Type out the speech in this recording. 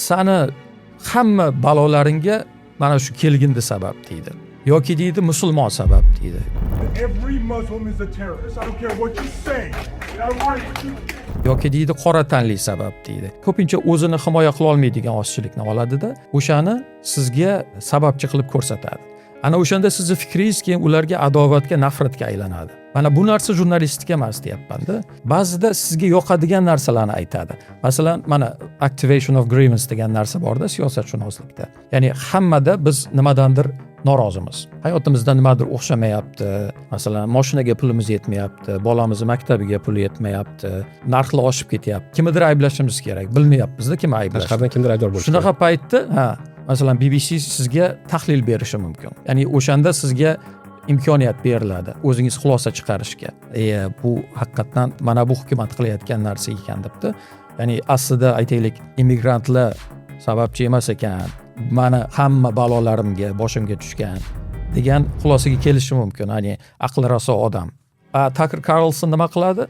sani hamma balolaringga mana shu kelgindi sabab deydi. Yoki deydi musulmon sabab deydi. Every Muslim is a terrorist. I don't care what you say. I write you. Yoki deydi qora tanli sabab deydi. Ko'pincha o'zini himoya qila olmaydigan ozchilikni oladida, o'shani sizga sababchi qilib ko'rsatadi. Ana o'shanda sizni fikringiz keyin ularga adovatga, nafratga aylanadi. Mana bu narsa jurnalistika emas deyapman-da. Ba'zida sizga yoqadigan narsalarni aytadi. Masalan, mana activation of grievance degan narsa bor-da siyosatshunoslikda. Ya'ni hammada biz nimadandir norozimiz. Hayotimizda nimadir o'xshamayapti. Masalan, mashinaga pulimiz yetmayapti, bolamizni maktabiga puli yetmayapti, narxlar oshib ketyapti. Kimnidir ayblashimiz kerak. Bilmayapmiz-da kim ayblashdi. Tashqaridan kimdir aybdor bo'lishi. Shunaqa paytda, masalan, BBC sizga tahlil berishi mumkin. Ya'ni o'shanda sizga imkoniyat beriladi o'zingiz xulosa chiqarishga. Bu haqiqatan mana bu hukumat qilayotgan narsa ekan debdi. Ya'ni aslida aytaylik, immigrantlar sababchi emas ekan. Mana hamma balolarimga, boshimga tushgan degan xulosaga kelishi mumkin. Ya'ni aqli raso odam. Tucker Carlson nima qiladi?